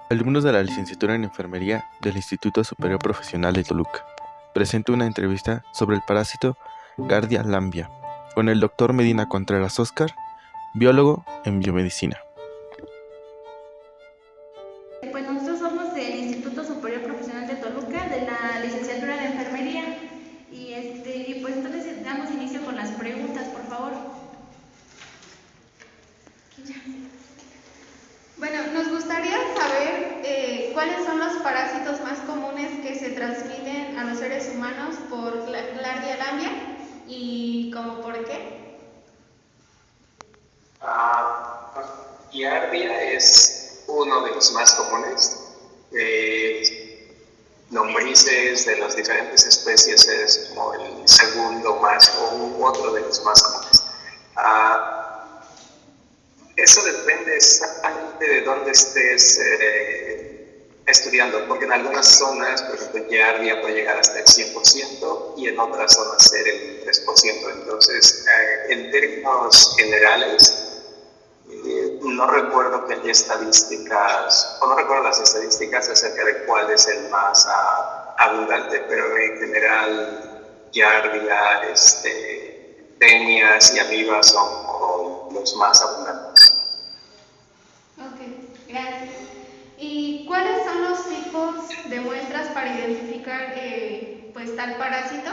Alumnos de la licenciatura en Enfermería del Instituto Superior Profesional de Toluca. Presento una entrevista sobre el parásito Giardia lamblia con el Dr. Medina Contreras Óscar, biólogo en biomedicina. Pues nosotros somos del Instituto Superior Profesional de Toluca, de la licenciatura de Enfermería. Y pues entonces damos inicio con las preguntas, por favor. Bueno, nos gustaría saber cuáles son los parásitos más comunes que se transmiten a los seres humanos por la Giardia lamblia y como por qué. Giardia es uno de los más comunes. Lombrices de las diferentes especies es como el segundo más o otro de los más comunes. Eso depende exactamente de dónde estés estudiando, porque en algunas zonas, por ejemplo, Giardia puede llegar hasta el 100% y en otras zonas ser el 3%. Entonces, en términos generales, no recuerdo que haya estadísticas, o no recuerdo las estadísticas acerca de cuál es el más abundante, pero en general Giardia, tenias y amibas son como los más abundantes. Ok, gracias. ¿Y cuáles son los tipos de muestras para identificar pues tal parásito?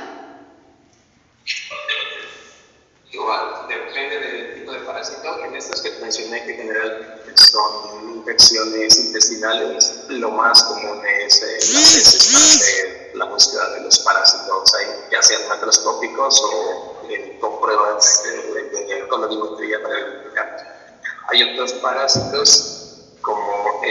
Igual, depende del tipo de parásito. En estos que mencioné, que generalmente son infecciones intestinales, lo más común es las veces para hacer la búsqueda de los parásitos, ya sean macroscópicos o con pruebas de colorimetría para identificarlos. Hay otros parásitos como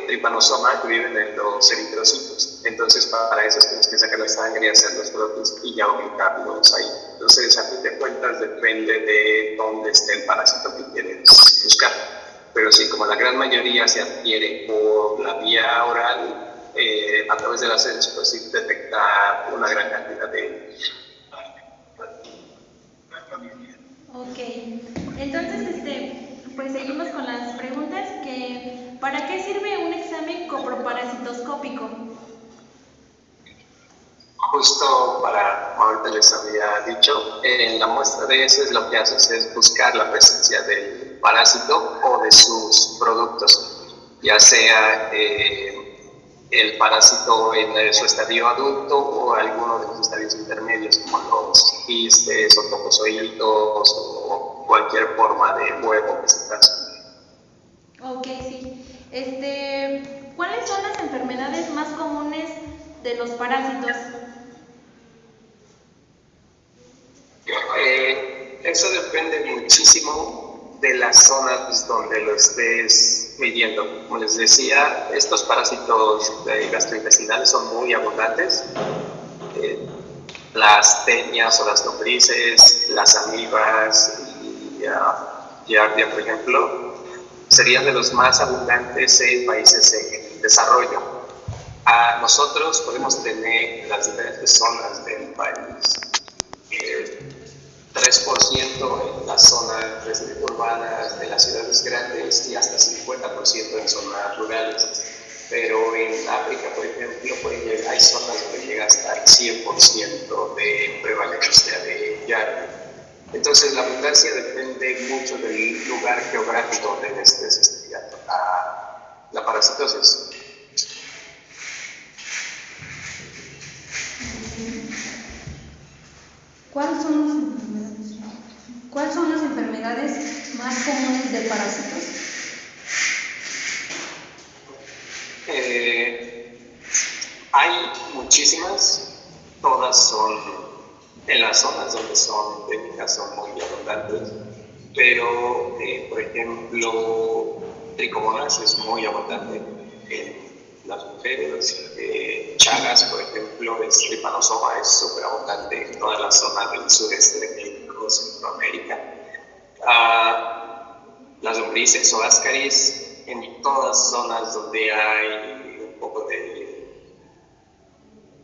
tripanosoma que viven en los eritrocitos. Entonces, para eso tienes que sacar la sangre y hacer los brotes y ya ubicarlos ahí. Entonces, a fin de cuentas, depende de dónde esté el parásito que quieres buscar. Pero sí, como la gran mayoría se adquiere por la vía oral, a través de las heces, pues sí detectar una gran cantidad de... Ok, entonces pues seguimos con las preguntas. ¿Para qué sirve un examen coproparasitoscópico? Justo para, ahorita les había dicho, en la muestra de heces lo que haces es buscar la presencia del parásito o de sus productos, ya sea el parásito en su estadio adulto o alguno de los estadios intermedios, como los quistes o tocozoitos o cualquier forma de huevo que se transmite. Ok, sí. ¿Cuáles son las enfermedades más comunes de los parásitos? Eso depende muchísimo de las zonas donde lo estés midiendo. Como les decía, estos parásitos gastrointestinales son muy abundantes. Las tenias o las lombrices, las amibas y Giardia, por ejemplo, serían de los más abundantes en países en desarrollo. Nosotros podemos tener las diferentes zonas del país. 3% en las zonas urbanas de las ciudades grandes y hasta 50% en zonas rurales. Pero en África, por ejemplo, hay zonas donde llega hasta el 100% de prevalencia de Giardia. Entonces, la abundancia depende mucho del lugar geográfico donde estés estudiando la parasitosis. ¿Cuáles son las enfermedades más comunes de parásitos? Hay muchísimas, todas son, en las zonas donde son técnicas son muy abundantes, pero por ejemplo, tricomonas es muy abundante en las mujeres. Chagas, por ejemplo, tripanosoma es súper abundante en todas las zonas del sureste de México, Centroamérica. Las lombrices o ascaris en todas zonas donde hay un poco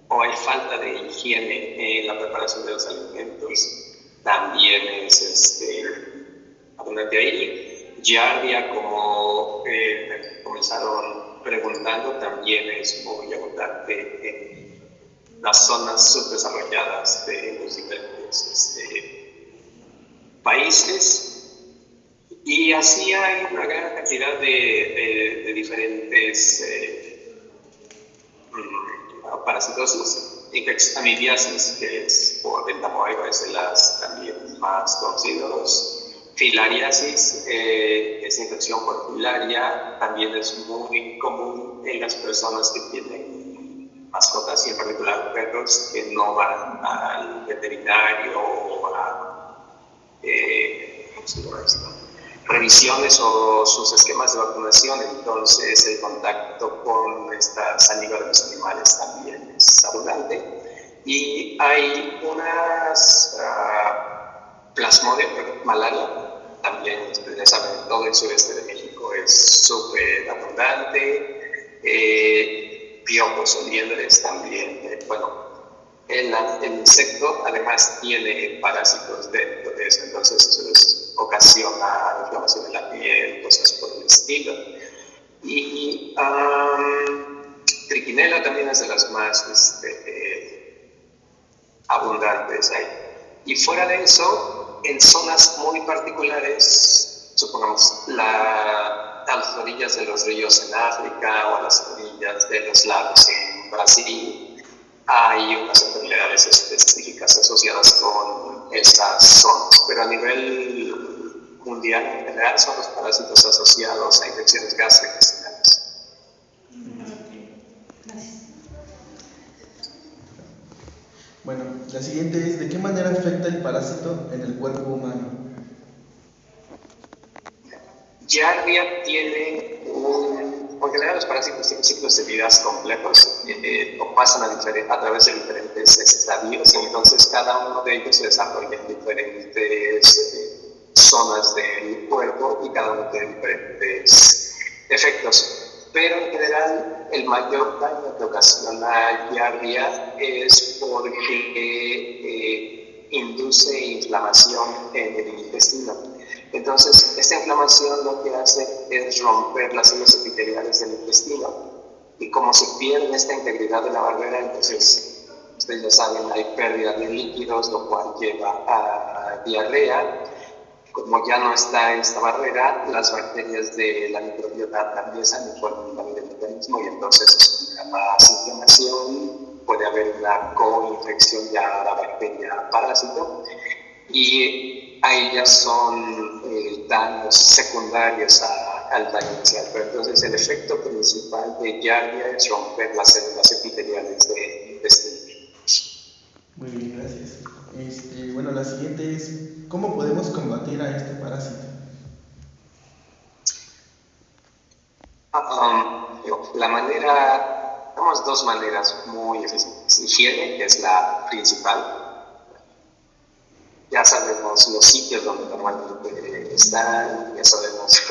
o hay falta de higiene en la preparación de los alimentos, también es abundante ahí. Giardia, como comenzaron preguntando también es muy abundante en las zonas subdesarrolladas de los diferentes países. Y así hay una gran cantidad de diferentes parasitosis. Amibiasis, que es por el tamoaiba, es de las también más conocidos. Filariasis, es infección por filaria, también es muy común en las personas que tienen mascotas y en particular perros que no van al veterinario o a ¿cómo se llama esto? Revisiones o sus esquemas de vacunación. Entonces el contacto con esta saliva de los animales también es abundante. Y hay unas plasmodium, malaria, también ustedes saben, todo el sureste de México es súper abundante. Piojos o liendres también, el insecto además tiene parásitos dentro de eso, entonces eso les ocasiona inflamación en la piel, cosas por el estilo. Y trichinela también es de las más abundantes ahí. Y fuera de eso, en zonas muy particulares, supongamos a las orillas de los ríos en África o a las orillas de los lagos en Brasil, hay unas enfermedades específicas asociadas con estas zonas, pero a nivel mundial en general son los parásitos asociados a infecciones gastrointestinales. Gracias. Bueno, la siguiente es: ¿de qué manera afecta el parásito en el cuerpo humano? Giardia tiene en general los parásitos tienen ciclos de vida complejos o pasan a través de diferentes estadios, entonces cada uno de ellos se desarrolla en diferentes zonas del cuerpo y cada uno tiene diferentes efectos. Pero en general el mayor daño que ocasiona Giardia es porque induce inflamación en el intestino. Entonces, esta inflamación lo que hace es romper las células epiteliales del intestino. Y como se pierde esta integridad de la barrera, entonces, ustedes ya saben, hay pérdida de líquidos, lo cual lleva a diarrea. Como ya no está esta barrera, las bacterias de la microbiota empiezan y pueden invadir el mecanismo y entonces más inflamación, puede haber una co-infección ya a la bacteria parásito. Y ahí ya son daños secundarios al daño inicial. Pero entonces el efecto principal de Giardia es romper las células epiteliales del intestino. Muy bien, gracias. Bueno, la siguiente es: ¿cómo podemos combatir a este parásito? Tenemos dos maneras muy eficientes. Higiene, que es la principal. Ya sabemos los sitios donde normalmente están, ya sabemos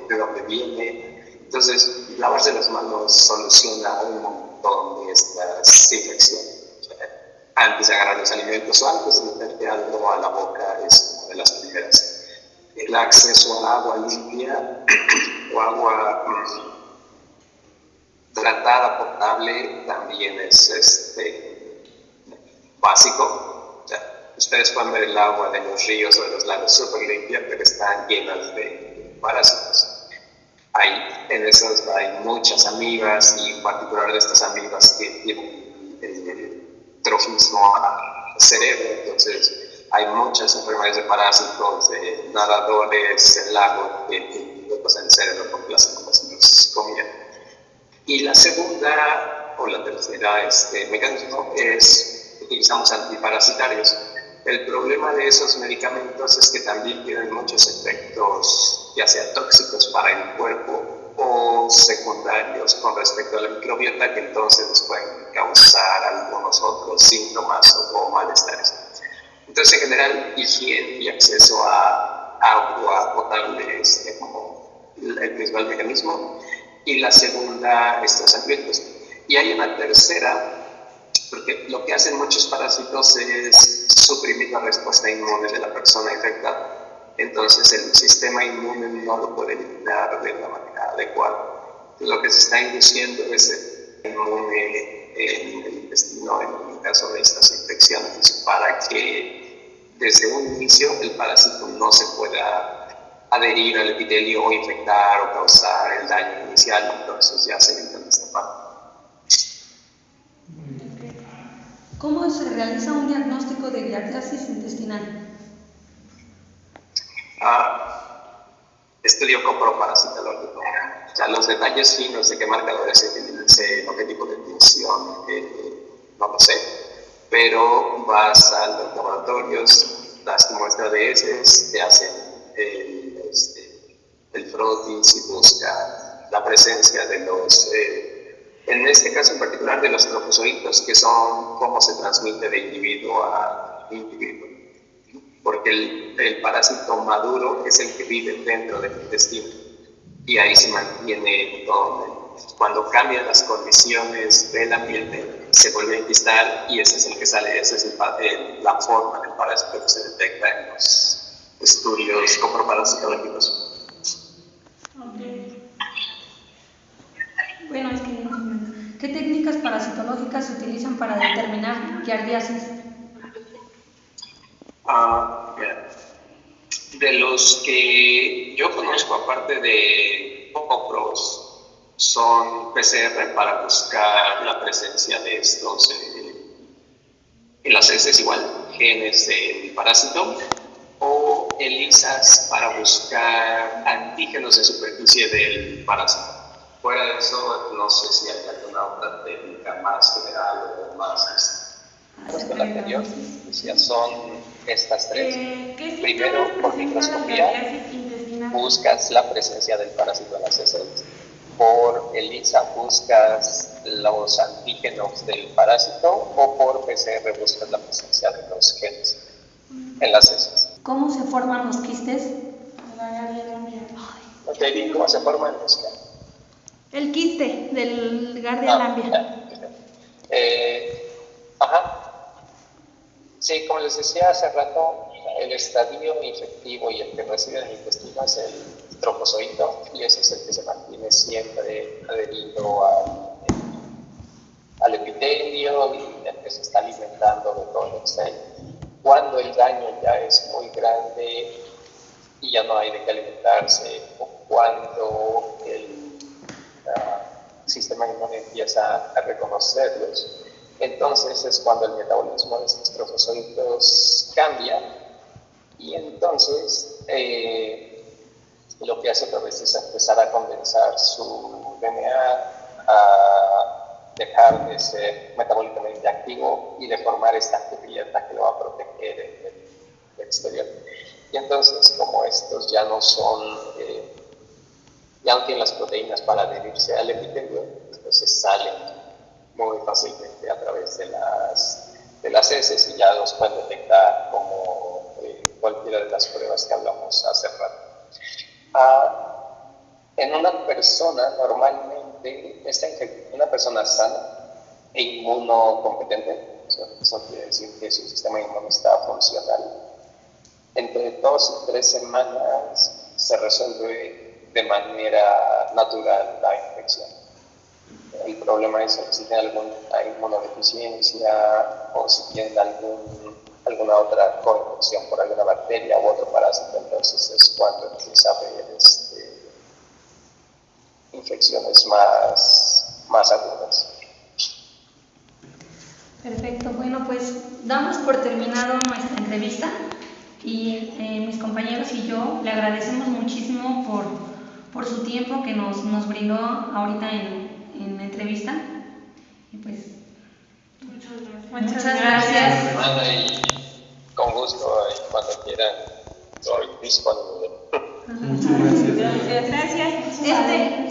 de dónde viene. Entonces, lavarse las manos soluciona un montón de estas infecciones. Antes de agarrar los alimentos o antes de meterte algo a la boca es una de las primeras. El acceso a agua limpia o agua tratada, potable, también es básico. Ustedes pueden ver el agua de los ríos o de los lagos súper limpia, pero están llenas de parásitos. En esas hay muchas amibas y en particular de estas amibas que tienen trofismo al cerebro. Entonces hay muchas enfermedades de parásitos, de nadadores en lagos que pasan el cerebro porque las amibas nos comían. Y la segunda o la tercera mecanismo es utilizamos antiparasitarios. El problema de esos medicamentos es que también tienen muchos efectos, ya sea tóxicos para el cuerpo o secundarios con respecto a la microbiota, que entonces les pueden causar algunos otros síntomas o malestares. Entonces, en general, higiene y acceso a agua potable es como el principal mecanismo. Y la segunda, estos antibióticos. Y hay una tercera, porque lo que hacen muchos parásitos es suprimir la respuesta inmune de la persona infectada. Entonces el sistema inmune no lo puede eliminar de la manera adecuada. Lo que se está induciendo es el inmune en el intestino en el caso de estas infecciones, para que desde un inicio el parásito no se pueda adherir al epitelio o infectar o causar el daño inicial. Entonces ya se evita esta parte. ¿Cómo se realiza un diagnóstico de giardiasis intestinal? Estudio coproparasitológico. O sea, los detalles finos de qué marcadores se utilicen o qué tipo de función, no lo sé. Pero vas a los laboratorios, das tu muestra de heces, te hacen el frotis y busca la presencia de los, en este caso en particular, de los trofozoitos, que son cómo se transmite de individuo a individuo. Porque el parásito maduro es el que vive dentro del intestino y ahí se mantiene todo. Cuando cambian las condiciones del ambiente, se vuelve a enquistar y ese es el que sale, esa es la forma del parásito que se detecta en los estudios coproparasitológicos. Bueno, es que ¿qué técnicas parasitológicas se utilizan para determinar giardiasis? De los que yo conozco, aparte de copros, son PCR para buscar la presencia de estos en las heces, igual, genes del parásito, o ELISAs para buscar antígenos de superficie del parásito. Fuera de eso, no sé si hay alguna otra técnica más general o más... Respecto a la anterior, son estas tres. ¿Qué Primero, síntomas por presenta la microscopía, giardiasis intestinal? buscas la presencia del parásito en las heces. Por ELISA buscas los antígenos del parásito, o por PCR buscas la presencia de los genes en las heces. ¿Cómo se forman los quistes? ¿No te digo cómo se forman los genes? El quiste del Giardia lambia. Sí, como les decía hace rato, el estadio infectivo y el que recibe en el intestino es el trofozoito, y ese es el que se mantiene siempre adherido al epitelio y el que se está alimentando de todo el exterior. Cuando el daño ya es muy grande y ya no hay de qué alimentarse, o cuando el sistema inmune empieza a reconocerlos, entonces es cuando el metabolismo de estos trofozoitos cambia, y entonces lo que hace otra vez es empezar a condensar su DNA, a dejar de ser metabólicamente activo y de formar esta cubierta que lo va a proteger en el exterior. Y entonces, como estos ya no son, ya no tienen las proteínas para adherirse al epitelio, entonces salen muy fácilmente a través de las heces y ya los pueden detectar como cualquiera de las pruebas que hablamos hace rato. En una persona, normalmente, una persona sana e inmunocompetente, eso quiere decir que su sistema inmune está funcional, entre 2 y 3 semanas se resuelve de manera natural la infección. El problema es si tiene alguna inmunodeficiencia o si tiene alguna otra coinfección por alguna bacteria u otro parásito, entonces es cuando empieza a haber infecciones más agudas. Perfecto, bueno, pues damos por terminado nuestra entrevista y mis compañeros y yo le agradecemos muchísimo por su tiempo que nos brindó ahorita en la entrevista. Y pues muchas gracias. Y con gusto, cuando quieran, soy disponible. Muchas gracias. Gracias.